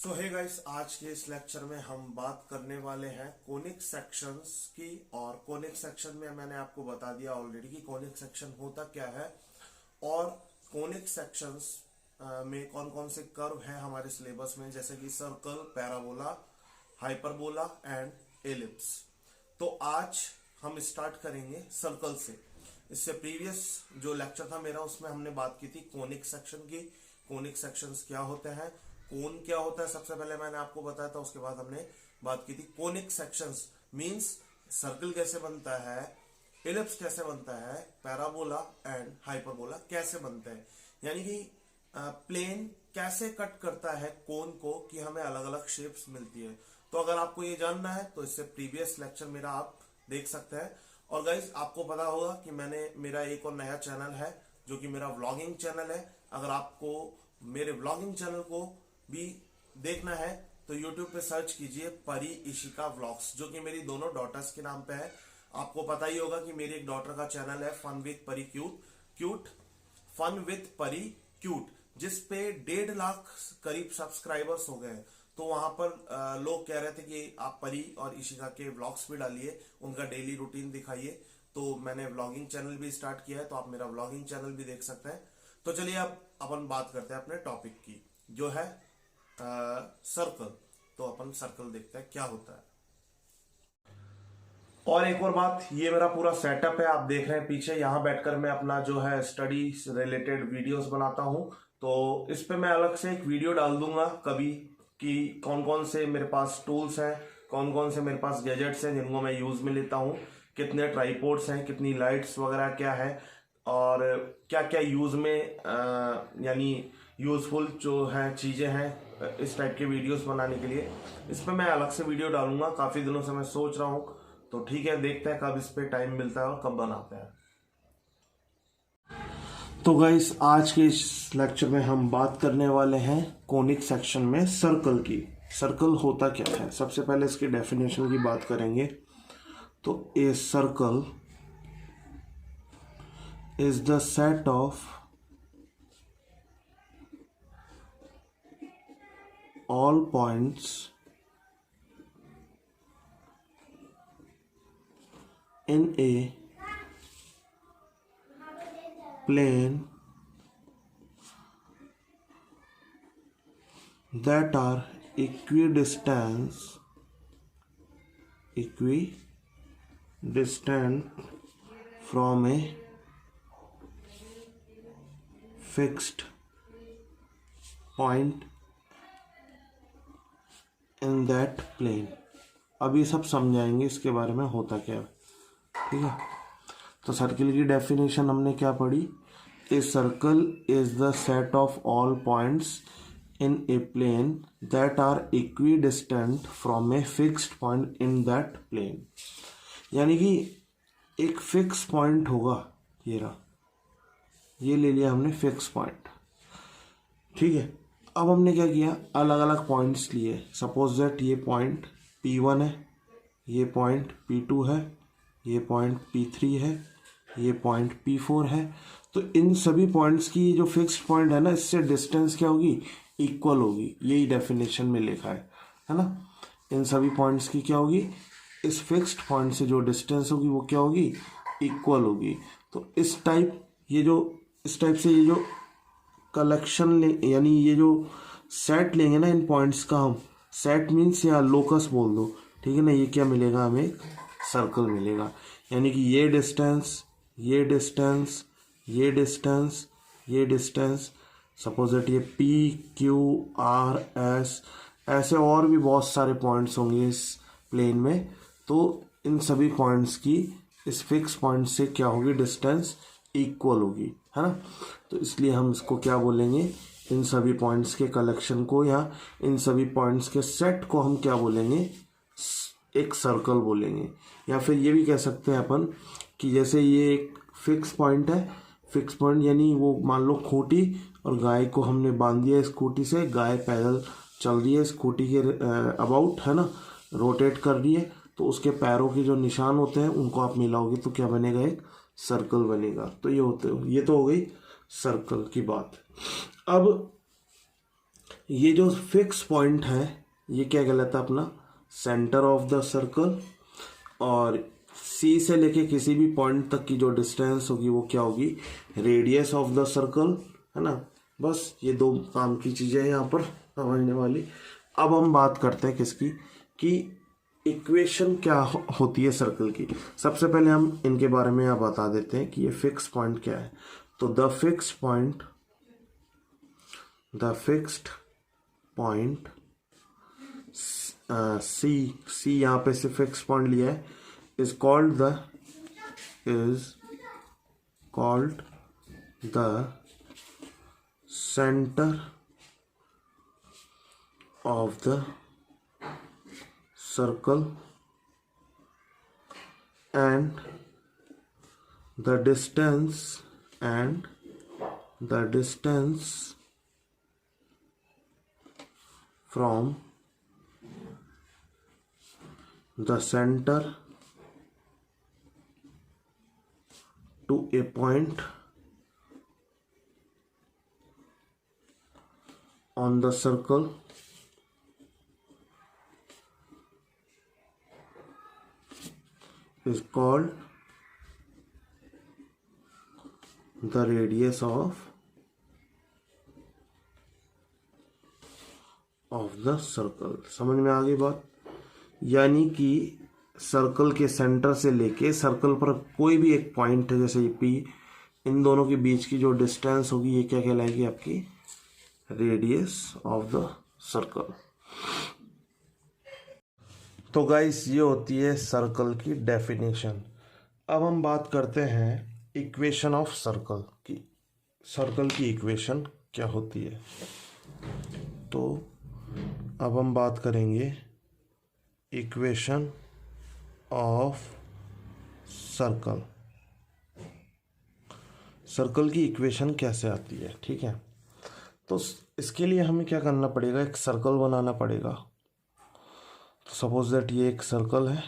सो hey guys, आज के इस लेक्चर में हम बात करने वाले हैं कोनिक सेक्शंस की। और कोनिक सेक्शन में मैंने आपको बता दिया ऑलरेडी कि कोनिक सेक्शन होता क्या है और कोनिक सेक्शंस में कौन कौन से कर्व हैं हमारे सिलेबस में, जैसे कि circle, parabola, hyperbola and ellipse. तो आज हम स्टार्ट करेंगे सर्कल से। इससे प्रीवियस जो लेक्चर था मेरा उसमें हमने बात की थी कोनिक सेक्शन की। कोनिक सेक्शंस क्या होते हैं, कोन क्या होता है, सबसे पहले मैंने आपको बताया था। उसके बाद हमने बात की थी कोनिक सेक्शंस मींस सर्कल कैसे बनता है, एलिप्स कैसे बनता है, पैराबोला एंड हाइपरबोला कैसे बनते हैं, यानी कि प्लेन कैसे कट करता है कोन को कि हमें अलग अलग शेप्स मिलती है। तो अगर आपको ये जानना है तो इससे प्रीवियस लेक्चर मेरा आप देख सकते हैं। और गाइज आपको पता होगा कि मेरा एक और नया चैनल है जो कि मेरा व्लॉगिंग चैनल है। अगर आपको मेरे व्लॉगिंग चैनल को भी देखना है तो YouTube पे सर्च कीजिए परी इशिका व्लॉग्स, जो कि मेरी दोनों डॉटर्स के नाम पे है। आपको पता ही होगा कि मेरी एक डॉटर का चैनल है फन विथ परी क्यूट, जिस पे 1.5 लाख करीब सब्सक्राइबर्स हो गए। तो वहां पर लोग कह रहे थे कि आप परी और इशिका के व्लॉग्स भी डालिए, उनका डेली रूटीन दिखाइए। तो मैंने व्लॉगिंग चैनल भी स्टार्ट किया है, तो आप मेरा व्लॉगिंग चैनल भी देख सकते हैं। तो चलिए अब अपन बात करते हैं अपने टॉपिक की, जो है सर्कल। तो अपन सर्कल देखते हैं क्या होता है। और एक और बात, ये मेरा पूरा सेटअप है, आप देख रहे हैं पीछे। यहाँ बैठकर मैं अपना जो है स्टडी रिलेटेड वीडियोस बनाता हूँ। तो इस पे मैं अलग से एक वीडियो डाल दूंगा कभी कि कौन कौन से मेरे पास टूल्स हैं, कौन कौन से मेरे पास गैजेट्स हैं जिनको मैं यूज में लेता हूँ, कितने ट्राइपोड्स हैं, कितनी लाइट्स वगैरह क्या है, और क्या क्या यूज में यानी यूजफुल जो है चीजें हैं इस टाइप के वीडियोस बनाने के लिए। इस पर मैं अलग से वीडियो डालूंगा। काफी दिनों से मैं सोच रहा हूँ, तो ठीक है, देखते हैं कब इस पे टाइम मिलता है और कब बनाते हैं। तो गाइस आज के इस लेक्चर में हम बात करने वाले हैं कोनिक सेक्शन में सर्कल की। सर्कल होता क्या है, सबसे पहले इसकी डेफिनेशन की बात करेंगे। तो a circle is the set of all points in a plane that are equidistant from a fixed point in that plane। अब ये सब समझाएंगे इसके बारे में होता क्या है, ठीक है। तो सर्कल की डेफिनेशन हमने क्या पढ़ी, a circle is the set of all points in a plane that are equidistant from a fixed point in that plane. यानी कि एक फिक्स पॉइंट होगा, ये रहा, ये ले लिया हमने फिक्स पॉइंट, ठीक है। अब हमने क्या किया, अलग अलग पॉइंट्स लिए। सपोज दैट ये पॉइंट P1 है, ये पॉइंट P2 है, ये पॉइंट P3 है, ये पॉइंट P4 है। तो इन सभी पॉइंट्स की जो फिक्स्ड पॉइंट है ना, इससे डिस्टेंस क्या होगी, इक्वल होगी। यही डेफिनेशन में लिखा है ना। इन सभी पॉइंट्स की क्या होगी, इस फिक्स्ड पॉइंट से जो डिस्टेंस होगी वो क्या होगी, इक्वल होगी। तो इस टाइप से ये जो कलेक्शन ले, यानी ये जो सेट लेंगे ना इन पॉइंट्स का, हम सेट मीन्स या लोकस बोल दो, ठीक है ना। ये क्या मिलेगा, हमें एक सर्कल मिलेगा। यानी कि ये डिस्टेंस, ये डिस्टेंस, ये डिस्टेंस, ये डिस्टेंस, सपोज दैट ये P Q R S, ऐसे और भी बहुत सारे पॉइंट्स होंगे इस प्लेन में। तो इन सभी पॉइंट्स की इस फिक्स पॉइंट से क्या होगी, डिस्टेंस इक्वल होगी, है ना। तो इसलिए हम इसको क्या बोलेंगे, इन सभी पॉइंट्स के कलेक्शन को या इन सभी पॉइंट्स के सेट को हम क्या बोलेंगे, एक सर्कल बोलेंगे। या फिर ये भी कह सकते हैं अपन कि जैसे ये एक फिक्स पॉइंट है, फिक्स पॉइंट यानी वो मान लो खूंटी, और गाय को हमने बांध दिया इस खूंटी से, गाय पैदल चल रही है इस खूंटी के अबाउट, है ना, रोटेट कर रही है। तो उसके पैरों के जो निशान होते हैं उनको आप मिलाओगे तो क्या बनेगा, एक सर्कल बनेगा। तो ये तो हो गई सर्कल की बात। अब ये जो फिक्स पॉइंट है ये क्या कहलाता है अपना सेंटर ऑफ द सर्कल, और सी से लेके किसी भी पॉइंट तक की जो डिस्टेंस होगी वो क्या होगी, रेडियस ऑफ द सर्कल, है ना। बस ये दो काम की चीज़ें यहाँ पर समझने वाली। अब हम बात करते हैं किसकी, कि इक्वेशन क्या होती है सर्कल की। सबसे पहले हम इनके बारे में यहाँ बता देते हैं कि ये फिक्स पॉइंट क्या है। तो द फिक्स्ड पॉइंट सी यहाँ पे से फिक्स पॉइंट लिया है, is called the center of the circle, and the distance from the center to a point on the circle is called the radius of the circle। समझ में आ गई बात। यानी कि सर्कल के सेंटर से लेके सर्कल पर कोई भी एक पॉइंट है जैसे पी, इन दोनों के बीच की जो डिस्टेंस होगी ये क्या कहलाएगी, आपकी रेडियस ऑफ द सर्कल। तो गाइस ये होती है सर्कल की डेफिनेशन। अब हम बात करते हैं इक्वेशन ऑफ सर्कल की। सर्कल की इक्वेशन क्या होती है, तो अब हम बात करेंगे इक्वेशन ऑफ सर्कल। सर्कल की इक्वेशन कैसे आती है, ठीक है। तो इसके लिए हमें क्या करना पड़ेगा, एक सर्कल बनाना पड़ेगा। तो सपोज दैट ये एक सर्कल है,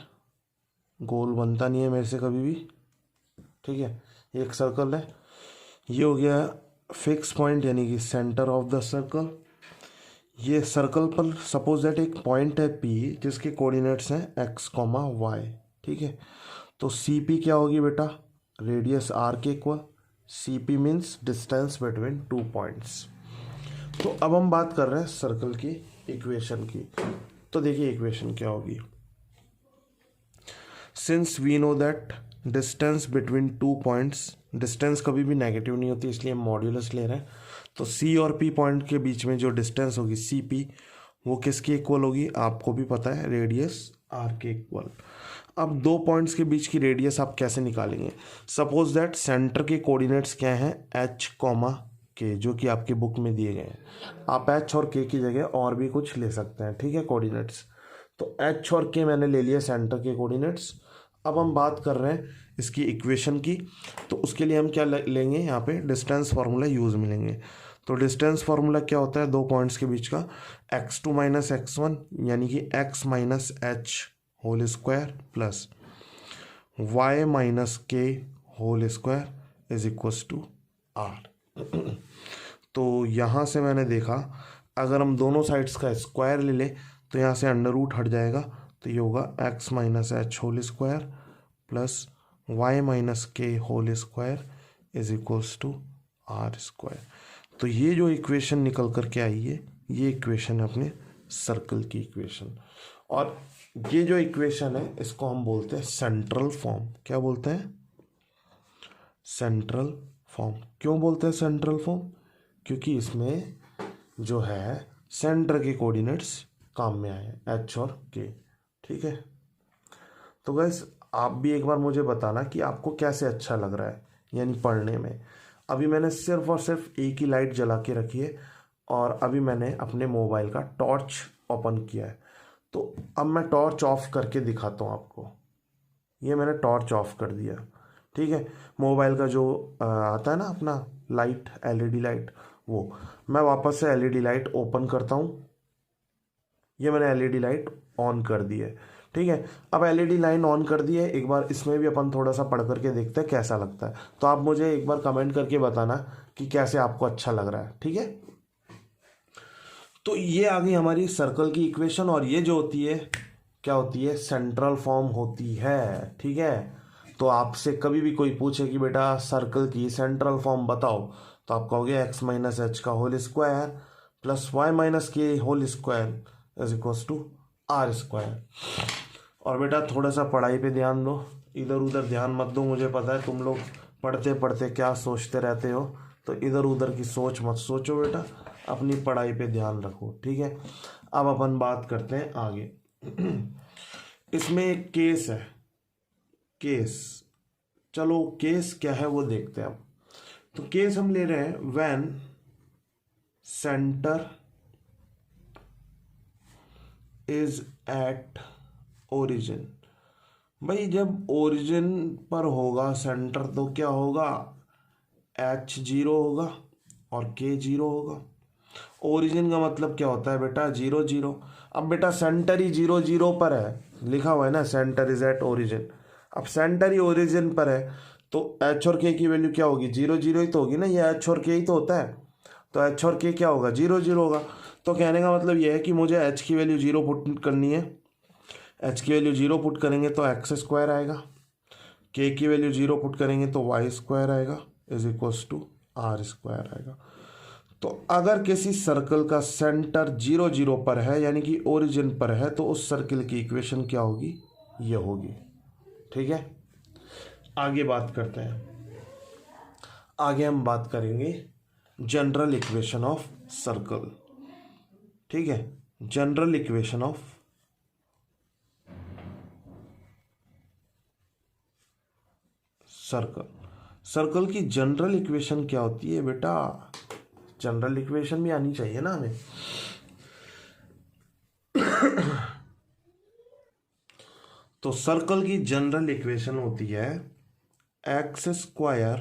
गोल बनता नहीं है मेरे से कभी भी, ठीक है। ये एक सर्कल है, ये हो गया फिक्स पॉइंट यानी कि सेंटर ऑफ द सर्कल। ये सर्कल पर सपोज दैट एक पॉइंट है P जिसके कोऑर्डिनेट्स हैं x, y, ठीक है। तो CP क्या होगी बेटा, रेडियस r के equal. CP means distance between two points. तो अब हम बात कर रहे हैं सर्कल की इक्वेशन की। तो देखिए इक्वेशन क्या होगी, since we know that distance between two points, distance कभी भी नेगेटिव नहीं होती इसलिए हम मॉड्यूलस ले रहे हैं। तो C और P पॉइंट के बीच में जो डिस्टेंस होगी CP, वो किसके इक्वल होगी, आपको भी पता है, रेडियस R के इक्वल। अब दो पॉइंट्स के बीच की रेडियस आप कैसे निकालेंगे, सपोज दैट सेंटर के कोऑर्डिनेट्स क्या हैं H, K, जो कि आपके बुक में दिए गए हैं। आप H और K की जगह और भी कुछ ले सकते हैं, ठीक है, कोऑर्डिनेट्स। तो H और K मैंने ले लिया सेंटर के कोऑर्डिनेट्स। अब हम बात कर रहे हैं इसकी इक्वेशन की, तो उसके लिए हम क्या लेंगे, यहाँ पे डिस्टेंस फार्मूला यूज़ में लेंगे। तो डिस्टेंस फार्मूला क्या होता है, दो पॉइंट्स के बीच का, x2 माइनस x1 यानी कि x minus h whole square plus y minus k whole square is equals to r। तो यहाँ से मैंने देखा अगर हम दोनों साइड्स का स्क्वायर ले लें तो यहाँ से अंडर रूट हट जाएगा, तो ये होगा x minus h whole square plus y minus k whole square is equals to r square. तो ये जो इक्वेशन निकल कर के आई है, ये इक्वेशन है अपने सर्कल की इक्वेशन। और ये जो इक्वेशन है इसको हम बोलते हैं सेंट्रल फॉर्म। क्या बोलते हैं, सेंट्रल फॉर्म। क्यों बोलते हैं सेंट्रल फॉर्म, क्योंकि इसमें जो है सेंटर के कोऑर्डिनेट्स काम में आए हैं H और K, ठीक है। तो गाइस आप भी एक बार मुझे बताना कि आपको कैसे अच्छा लग रहा है यानी पढ़ने में। अभी मैंने सिर्फ और सिर्फ एक ही लाइट जला के रखी है और अभी मैंने अपने मोबाइल का टॉर्च ओपन किया है। तो अब मैं टॉर्च ऑफ करके दिखाता हूँ आपको। ये मैंने टॉर्च ऑफ कर दिया, ठीक है। मोबाइल का जो आता है ना अपना लाइट, LED लाइट, वो मैं वापस से LED लाइट ओपन करता हूँ। ये मैंने LED लाइट ऑन कर दी है, ठीक है। अब LED लाइन ऑन कर दी है, एक बार इसमें भी अपन थोड़ा सा पढ़ करके देखते हैं कैसा लगता है। तो आप मुझे एक बार कमेंट करके बताना कि कैसे आपको अच्छा लग रहा है, ठीक है। तो ये आ गई हमारी सर्कल की इक्वेशन, और ये जो होती है क्या होती है, सेंट्रल फॉर्म होती है। ठीक है, तो आपसे कभी भी कोई पूछे कि बेटा सर्कल की सेंट्रल फॉर्म बताओ, तो आप कहोगे एक्स माइनस एच का whole square plus y minus k whole square is equals to r square. और बेटा थोड़ा सा पढ़ाई पे ध्यान दो, इधर उधर ध्यान मत दो। मुझे पता है तुम लोग पढ़ते पढ़ते क्या सोचते रहते हो, तो इधर उधर की सोच मत सोचो बेटा, अपनी पढ़ाई पे ध्यान रखो। ठीक है, अब अपन बात करते हैं आगे। इसमें एक केस है, केस, चलो केस क्या है वो देखते हैं अब। तो केस हम ले रहे हैं when centre is at origin. भाई जब ओरिजिन पर होगा सेंटर तो क्या होगा, एच जीरो होगा और के जीरो होगा। ओरिजिन का मतलब क्या होता है बेटा, जीरो जीरो। अब बेटा सेंटर ही जीरो जीरो पर है, लिखा हुआ है ना सेंटर इज एट ओरिजिन। अब सेंटर ही ओरिजिन पर है तो एच और के की वैल्यू क्या होगी, जीरो जीरो ही तो होगी ना, ये एच और के ही तो होता है, तो एच और के क्या होगा, जीरो जीरो होगा। तो कहने का मतलब ये है कि मुझे एच की वैल्यू जीरो पुट करनी है, एच की वैल्यू जीरो पुट करेंगे तो एक्स स्क्वायर आएगा, के की वैल्यू जीरो पुट करेंगे तो वाई स्क्वायर आएगा is equals to r square आएगा। तो अगर किसी सर्कल का सेंटर जीरो जीरो पर है यानी कि ओरिजिन पर है, तो उस सर्कल की इक्वेशन क्या होगी, ये होगी। ठीक है, आगे बात करते हैं। आगे हम बात करेंगे जनरल इक्वेशन ऑफ सर्कल। ठीक है, general equation of circle. Circle की जनरल इक्वेशन क्या होती है बेटा, जनरल इक्वेशन भी आनी चाहिए ना हमें। तो सर्कल की जनरल इक्वेशन होती है x square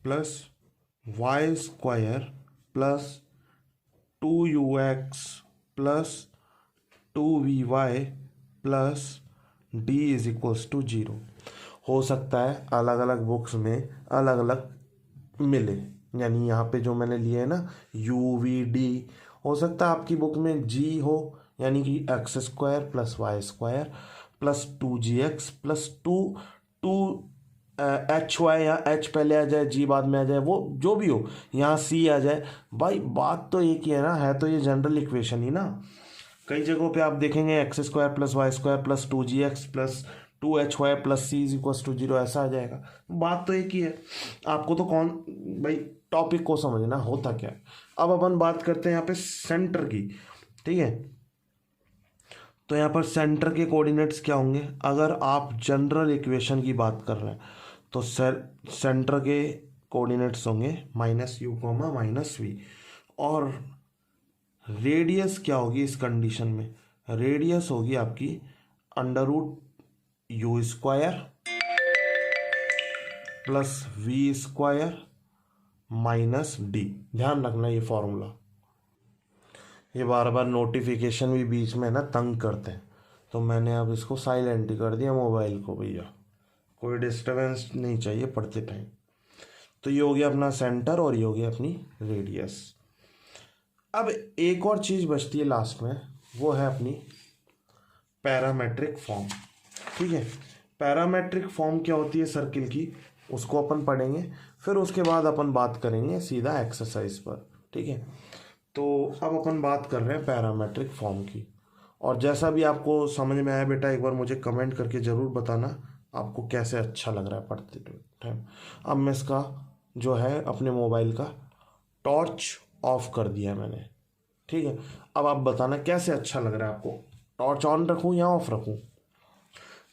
plus y square plus 2ux plus 2vy plus d is equals to zero. हो सकता है अलग अलग बुक्स में अलग अलग मिले, यानी यहाँ पे जो मैंने लिए है ना UVD, हो सकता है आपकी बुक में G हो, यानी कि x square plus y square plus 2gx plus two h y, या एच पहले आ जाए G बाद में आ जाए, वो जो भी हो, यहाँ C आ जाए। भाई बात तो एक ही है ना, है तो ये जनरल इक्वेशन ही ना। कई जगहों पे आप देखेंगे x square plus y square plus 2gx plus 2hy plus c is equals to zero, ऐसा आ जाएगा। बात तो एक ही है, आपको तो कौन भाई टॉपिक को समझना होता क्या है। अब अपन बात करते हैं यहाँ पे सेंटर की। ठीक है, तो यहाँ पर सेंटर के कोऑर्डिनेट्स क्या होंगे, अगर आप जनरल इक्वेशन की बात कर रहे हैं तो सेंटर के कोऑर्डिनेट्स होंगे -u, -v। और रेडियस क्या होगी इस कंडीशन में, रेडियस होगी आपकी √u square plus v square minus D. ध्यान रखना ये फॉर्मूला, ये बार बार नोटिफिकेशन भी बीच में ना तंग करते हैं, तो मैंने अब इसको साइलेंट ही कर दिया मोबाइल को, भैया कोई डिस्टरबेंस नहीं चाहिए पढ़ते टाइम। तो ये हो गया अपना सेंटर और ये हो गया अपनी रेडियस। अब एक और चीज़ बचती है लास्ट में, वो है अपनी पैरामेट्रिक फॉर्म। ठीक है, पैरामेट्रिक फॉर्म क्या होती है सर्किल की, उसको अपन पढ़ेंगे, फिर उसके बाद अपन बात करेंगे सीधा एक्सरसाइज पर। ठीक है, तो अब अपन बात कर रहे हैं पैरामेट्रिक फॉर्म की। और जैसा भी आपको समझ में आया बेटा, एक बार मुझे कमेंट करके ज़रूर बताना आपको कैसे अच्छा लग रहा है पढ़ते टाइम। अब मैं इसका जो है अपने मोबाइल का टॉर्च ऑफ कर दिया है मैंने। ठीक है, अब आप बताना कैसे अच्छा लग रहा है आपको, टॉर्च ऑन रखूँ या ऑफ रखूँ।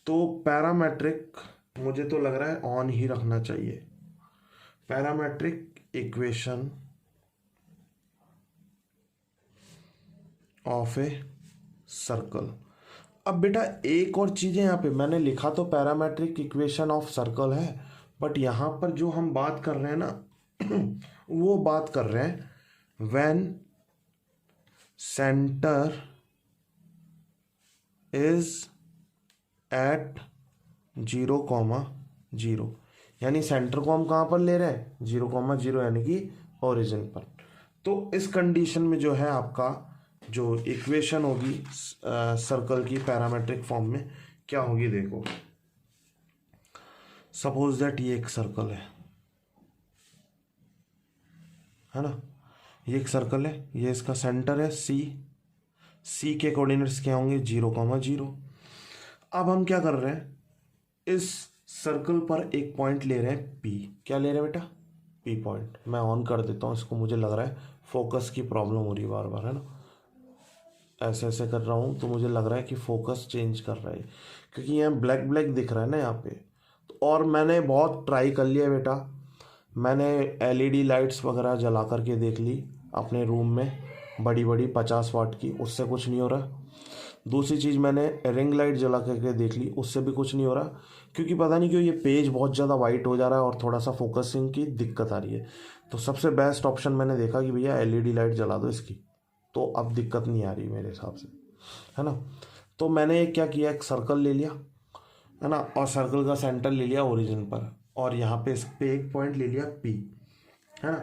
तो पैरामेट्रिक मुझे तो लग रहा है ऑन ही रखना चाहिए। Parametric equation of a circle. अब बेटा एक और चीज़ है यहाँ पे, मैंने लिखा तो पैरामेट्रिक इक्वेशन ऑफ सर्कल है, बट यहाँ पर जो हम बात कर रहे हैं ना वो बात कर रहे हैं व्हेन सेंटर इज एट 0,0, यानी सेंटर को हम कहाँ पर ले रहे हैं, 0,0 यानी कि ओरिजिन पर। तो इस कंडीशन में जो है आपका जो इक्वेशन होगी सर्कल की पैरामेट्रिक फॉर्म में क्या होगी, देखो सपोज दैट ये एक सर्कल है ना, ये एक सर्कल है, ये इसका सेंटर है सी के कोऑर्डिनेट्स क्या होंगे 0,0। अब हम क्या कर रहे हैं, इस सर्कल पर एक पॉइंट ले रहे हैं P। क्या ले रहे हैं बेटा, P पॉइंट। मैं ऑन कर देता हूँ इसको, मुझे लग रहा है फोकस की प्रॉब्लम हो रही है बार बार, है ना, ऐसे ऐसे कर रहा हूँ तो मुझे लग रहा है कि फोकस चेंज कर रहा है, क्योंकि यहाँ ब्लैक ब्लैक दिख रहा है ना यहाँ पे। और मैंने बहुत ट्राई कर लिया बेटा, मैंने LED लाइट्स वगैरह जला करके देख ली अपने रूम में, बड़ी बड़ी 50 वाट की, उससे कुछ नहीं हो रहा। दूसरी चीज़ मैंने रिंग लाइट जला करके देख ली, उससे भी कुछ नहीं हो रहा, क्योंकि पता नहीं क्यों ये पेज बहुत ज़्यादा वाइट हो जा रहा है और थोड़ा सा फोकसिंग की दिक्कत आ रही है। तो सबसे बेस्ट ऑप्शन मैंने देखा कि भैया LED लाइट जला दो इसकी, तो अब दिक्कत नहीं आ रही मेरे हिसाब से, है ना। तो मैंने क्या किया, एक सर्कल ले लिया, है ना, और सर्कल का सेंटर ले लिया ओरिजिन पर, और यहाँ पे इस पे एक पॉइंट ले लिया P, है ना।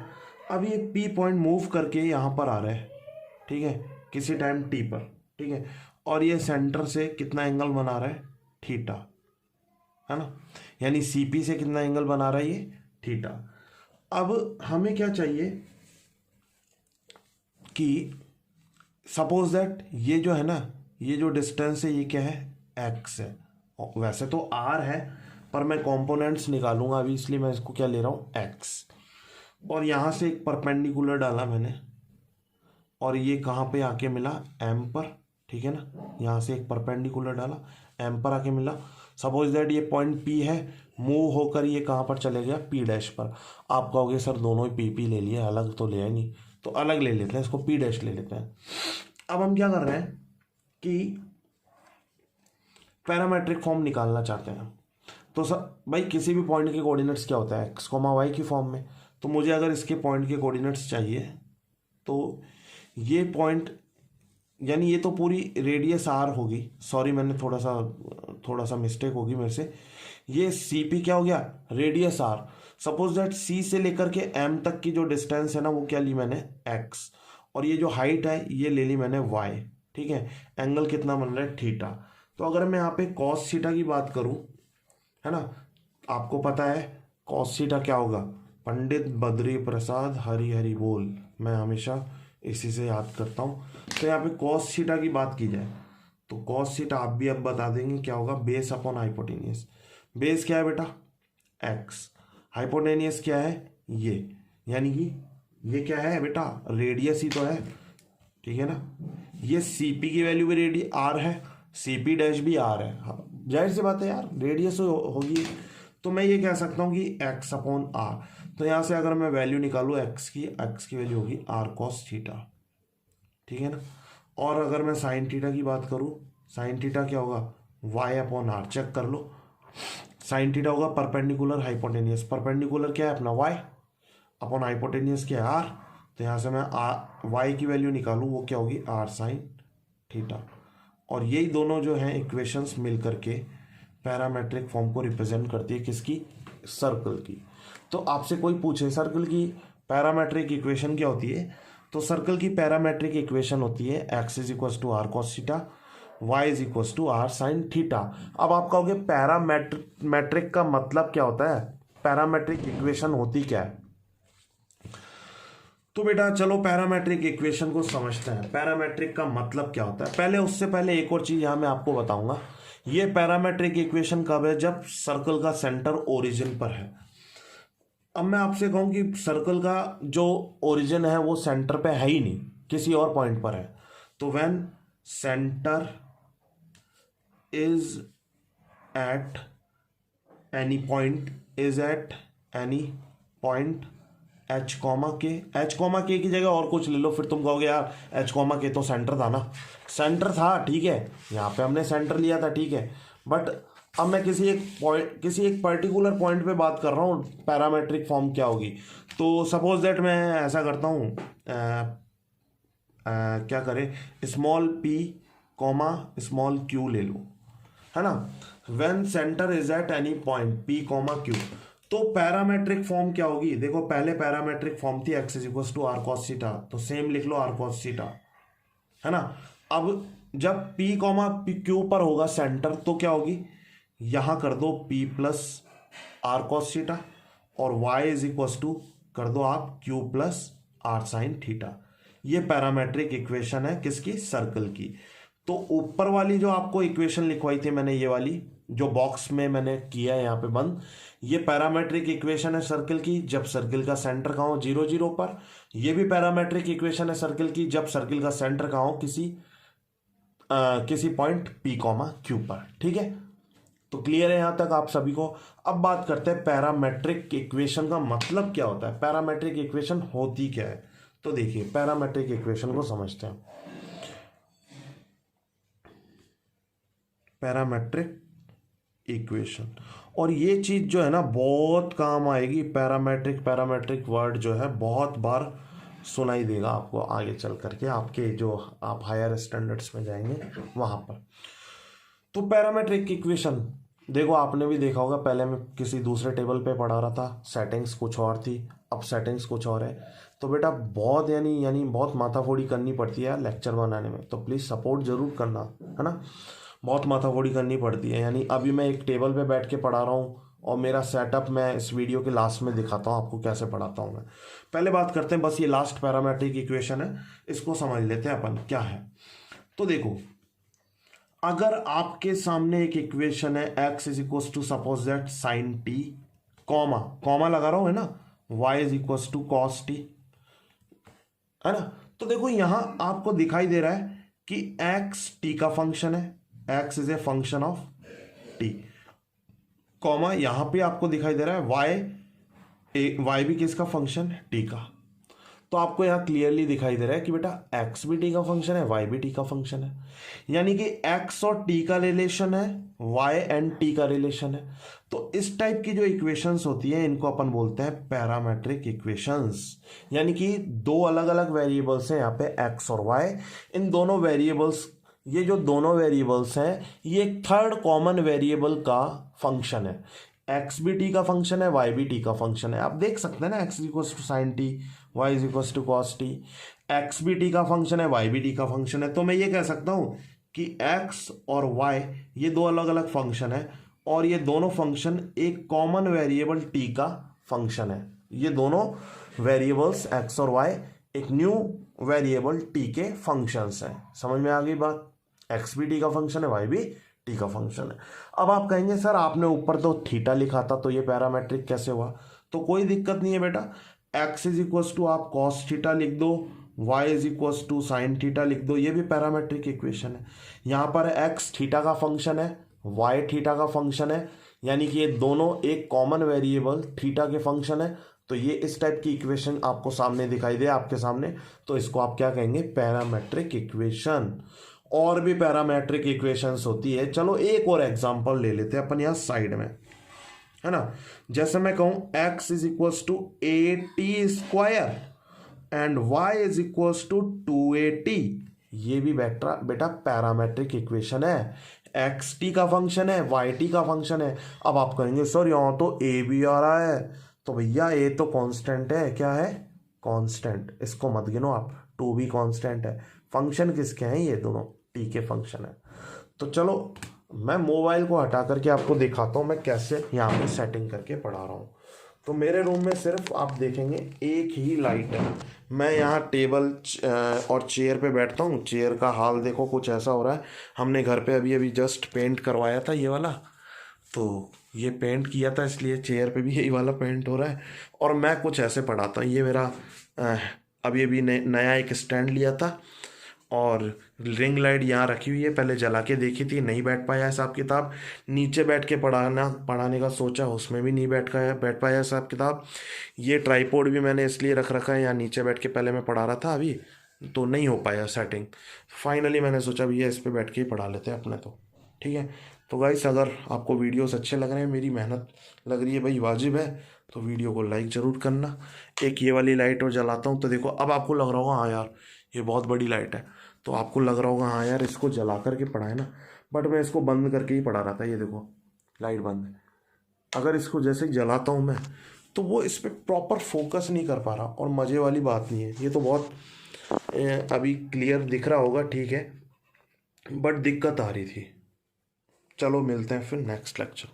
अब ये P पॉइंट मूव करके यहाँ पर आ रहा है, ठीक है, किसी टाइम T पर, ठीक है, और ये सेंटर से कितना एंगल बना रहा है, थीटा, है ना, यानी CP से कितना एंगल बना रहा है ये, थीटा। अब हमें क्या चाहिए कि सपोज दैट ये जो है ना, ये जो डिस्टेंस है ये क्या है, x है, वैसे तो r है पर मैं कंपोनेंट्स निकालूंगा अभी, इसलिए मैं इसको क्या ले रहा हूँ, x। और यहाँ से एक परपेंडिकुलर डाला मैंने, और ये कहाँ पे आके मिला, m पर, ठीक है ना, यहाँ से एक परपेंडिकुलर डाला, m पर आके मिला। सपोज दैट ये पॉइंट P है, मूव होकर ये कहाँ पर चले गया, P डैश पर। आप कहोगे सर दोनों ही P ले लिए, अलग तो लिया नहीं, तो अलग ले लेते हैं, इसको P डैश ले लेते हैं। अब हम क्या कर रहे हैं कि पैरामेट्रिक फॉर्म निकालना चाहते हैं। तो सर भाई किसी भी पॉइंट के कोऑर्डिनेट्स क्या होता है, x, y की फॉर्म में। तो मुझे अगर इसके पॉइंट के कोऑर्डिनेट्स चाहिए, तो ये पॉइंट, यानी ये तो पूरी रेडियस r होगी, सॉरी मैंने थोड़ा सा मिस्टेक होगी मेरे से, ये CP क्या हो गया, radius r। Suppose that C से लेकर के M तक की जो डिस्टेंस है ना, वो क्या ली मैंने, x, और ये जो हाइट है ये ले ली मैंने y, ठीक है। एंगल कितना बन रहा है, थीटा। तो अगर मैं यहाँ पे कॉस थीटा की बात करूँ, है ना, आपको पता है कॉस थीटा क्या होगा, पंडित बद्री प्रसाद हरि हरि बोल, मैं हमेशा इसी से याद करता हूँ। तो यहाँ पे कॉस थीटा की बात की जाए तो कॉस थीटा आप भी अब बता देंगे क्या होगा, बेस अपॉन हाइपोटेनियस। बेस क्या है बेटा, x, हाइपोटेनियस क्या है ये, यानी कि ये क्या है बेटा, रेडियस ही तो है, ठीक है ना। ये CP की वैल्यू भी r है, CP डैश भी r है, जाहिर सी बात है यार, रेडियस होगी। तो मैं ये कह सकता हूँ कि x अपॉन r। तो यहाँ से अगर मैं वैल्यू निकालूँ x की वैल्यू होगी r cos थीटा, ठीक है ना। और अगर मैं साइन थीटा की बात करूँ, साइन थीटा क्या होगा, y अपॉन r, चेक कर लो, साइन थीटा होगा परपेंडिकुलर हाइपोटेनियस, परपेंडिकुलर क्या है अपना y, अपॉन हाइपोटेनियस क्या है r। तो यहाँ से मैं y की वैल्यू निकालूँ, वो क्या होगी, r साइन थीटा। और यही दोनों जो हैं इक्वेशंस मिल करके पैरामेट्रिक फॉर्म को रिप्रेजेंट करती है, किसकी, सर्कल की। तो आपसे कोई पूछे सर्कल की पैरामेट्रिक इक्वेशन क्या होती है, तो सर्कल की पैरामेट्रिक इक्वेशन होती है x is equal to r cos theta, y is equal to r sin theta. अब आप कहोगे पैरामेट्रिक का मतलब क्या होता है, पैरामेट्रिक इक्वेशन होती क्या है। तो बेटा चलो पैरामेट्रिक इक्वेशन को समझते हैं, पैरामेट्रिक का मतलब क्या होता है। पहले उससे पहले एक और चीज यहां मैं आपको बताऊंगा, ये पैरामेट्रिक इक्वेशन कब है, जब सर्कल का सेंटर ओरिजिन पर है। अब मैं आपसे कहूं कि सर्कल का जो ओरिजिन है वो सेंटर पे है ही नहीं, किसी और पॉइंट पर है। तो when centre is at any point h comma के की जगह और कुछ ले लो, फिर तुम कहोगे यार h कॉमा के तो सेंटर था ना, सेंटर था, ठीक है, यहाँ पे हमने सेंटर लिया था, ठीक है। बट अब मैं किसी एक पर्टिकुलर पॉइंट पे बात कर रहा हूँ, पैरामेट्रिक फॉर्म क्या होगी। तो सपोज दैट मैं ऐसा करता हूँ, क्या करें, small p comma small q ले लो, है ना। When centre is at any point p comma q, तो पैरामेट्रिक फॉर्म क्या होगी, देखो पहले पैरामेट्रिक फॉर्म थी x is equal to r cos theta, तो सेम लिख लो r cos थीटा, है ना। अब जब P कॉमा Q पर होगा सेंटर तो क्या होगी, यहां कर दो P plus r cos theta और y इज इक्वल टू कर दो आप Q plus r sine theta. ये पैरामेट्रिक इक्वेशन है किसकी, सर्कल की। तो ऊपर वाली जो आपको इक्वेशन लिखवाई थी मैंने, ये वाली जो बॉक्स में मैंने किया है यहाँ पे बंद, ये पैरामेट्रिक इक्वेशन है सर्कल की जब सर्कल का सेंटर कहाँ हो 0 0 पर। ये भी पैरामेट्रिक इक्वेशन है सर्कल की जब सर्कल का सेंटर कहाँ हो किसी पॉइंट P कॉमा Q पर। ठीक है, तो क्लियर है यहां तक आप सभी को। अब बात करते हैं पैरामेट्रिक इक्वेशन का मतलब क्या होता है, पैरामेट्रिक इक्वेशन होती क्या है। तो देखिए पैरामेट्रिक इक्वेशन को समझते हैं। पैरामेट्रिक इक्वेशन, और ये चीज जो है ना बहुत काम आएगी, पैरामेट्रिक वर्ड जो है बहुत बार सुनाई देगा आपको आगे चल करके, आपके जो आप हायर स्टैंडर्ड्स में जाएंगे वहां पर। तो पैरामेट्रिक इक्वेशन देखो, आपने भी देखा होगा, पहले मैं किसी दूसरे टेबल पे पढ़ा रहा था, सेटिंग्स कुछ और थी, अब सेटिंग्स कुछ और है। तो बेटा बहुत यानी बहुत माथाफोड़ी करनी पड़ती है लेक्चर बनाने में, तो प्लीज़ सपोर्ट जरूर करना, है ना। बहुत माथाफोड़ी करनी पड़ती है, यानी अभी मैं एक टेबल पे बैठ के पढ़ा रहा हूँ और मेरा सेटअप मैं इस वीडियो के लास्ट में दिखाता हूँ आपको कैसे पढ़ाता हूँ मैं। पहले बात करते हैं, बस ये लास्ट पैरामेट्रिक इक्वेशन है, इसको समझ लेते हैं अपन क्या है। तो देखो, अगर आपके सामने एक इक्वेशन है x is equal to suppose that sine t, comma लगा रहा हूं, है ना, y is equal to cos t, है ना। तो देखो यहां आपको दिखाई दे रहा है कि x t का फंक्शन है, x is a function of t, comma यहां पे आपको दिखाई दे रहा है y भी किसका फंक्शन है, t का। तो आपको यहाँ क्लियरली दिखाई दे रहा है कि बेटा x भी t का फंक्शन है, y भी t का फंक्शन है, यानी कि x और t का रिलेशन है, y एंड t का रिलेशन है। तो इस टाइप की जो इक्वेशंस होती है इनको अपन बोलते हैं पैरामेट्रिक इक्वेशंस, यानी कि दो अलग अलग वेरिएबल्स हैं यहाँ पे x और y, इन दोनों वेरिएबल्स, ये जो दोनों वेरिएबल्स हैं ये एक थर्ड कॉमन वेरिएबल का फंक्शन है। एक्स भी टी का फंक्शन है, वाई भी टी का फंक्शन है। आप देख सकते हैं ना, x equal to sine t, y is equal to cos t, x भी टी का फंक्शन है, वाई भी टी का फंक्शन है। तो मैं ये कह सकता हूं कि एक्स और वाई ये दो अलग अलग फंक्शन है और ये दोनों फंक्शन एक कॉमन वेरिएबल टी का फंक्शन है। ये दोनों वेरिएबल्स एक्स और वाई एक न्यू वेरिएबल टी के फंक्शंस हैं। समझ में आ गई बात, एक्स भी टी का फंक्शन है, वाई भी टी का फंक्शन है। अब आप कहेंगे सर आपने ऊपर तो थीटा लिखा था तो ये पैरामेट्रिक कैसे हुआ। तो कोई दिक्कत नहीं है बेटा, एक्स इज इक्वल टू आप कॉस थीटा लिख दो, y is equal to sine theta लिख दो, ये भी पैरामेट्रिक इक्वेशन है। यहाँ पर एक्स थीटा का फंक्शन है, वाई थीटा का फंक्शन है, यानी कि ये दोनों एक कॉमन वेरिएबल थीटा के फंक्शन है। तो ये इस टाइप की इक्वेशन आपको सामने दिखाई दे आपके सामने, तो इसको आप क्या कहेंगे, पैरामेट्रिक इक्वेशन। और भी पैरामेट्रिक इक्वेशंस होती है, चलो एक और एग्जांपल ले लेते हैं अपन यहाँ साइड में, है ना। जैसे मैं कहूं x is equal to a t square and y is equal to 2at, ये भी बेटा पैरामेट्रिक इक्वेशन है। एक्स टी का फंक्शन है, वाई टी का फंक्शन है। अब आप कहेंगे सर यहाँ तो a भी आ रहा है, तो भैया a तो कांस्टेंट है, क्या है, कांस्टेंट, इसको मत गिनो आप, 2 भी कांस्टेंट है। फंक्शन किसके हैं, ये दोनों टी के फंक्शन है। तो चलो मैं मोबाइल को हटा करके आपको दिखाता हूँ मैं कैसे यहाँ पे सेटिंग करके पढ़ा रहा हूँ। तो मेरे रूम में सिर्फ आप देखेंगे एक ही लाइट है। मैं यहाँ टेबल और चेयर पे बैठता हूँ, चेयर का हाल देखो कुछ ऐसा हो रहा है। हमने घर पे अभी जस्ट पेंट करवाया था ये वाला, तो ये पेंट किया था इसलिए चेयर पे भी यही वाला पेंट हो रहा है। और मैं कुछ ऐसे पढ़ाता हूँ, ये मेरा अभी नया एक स्टैंड लिया था और रिंग लाइट यहाँ रखी हुई है, पहले जला के देखी थी, नहीं बैठ पाया हिसाब किताब। नीचे बैठ के पढ़ाने का सोचा, उसमें भी नहीं बैठ पाया हिसाब किताब। ये ट्राइपॉड भी मैंने इसलिए रख रखा है, यहाँ नीचे बैठ के पहले मैं पढ़ा रहा था अभी, तो नहीं हो पाया सेटिंग। फाइनली मैंने सोचा भैया इस पर बैठ के ही पढ़ा लेते हैं अपने, तो ठीक है। तो गाइस अगर आपको वीडियोस अच्छे लग रहे हैं, मेरी मेहनत लग रही है भाई, वाजिब है, तो वीडियो को लाइक ज़रूर करना। एक ये वाली लाइट और जलाता हूँ, तो देखो अब आपको लग रहा होगा हाँ यार ये बहुत बड़ी लाइट है, तो आपको लग रहा होगा हाँ यार इसको जला करके पढ़ाए ना, बट मैं इसको बंद करके ही पढ़ा रहा था। ये देखो लाइट बंद है, अगर इसको जैसे ही जलाता हूँ मैं तो वो इस पर प्रॉपर फोकस नहीं कर पा रहा, और मज़े वाली बात नहीं है। ये तो बहुत अभी क्लियर दिख रहा होगा, ठीक है, बट दिक्कत आ रही थी। चलो मिलते हैं फिर नेक्स्ट लेक्चर।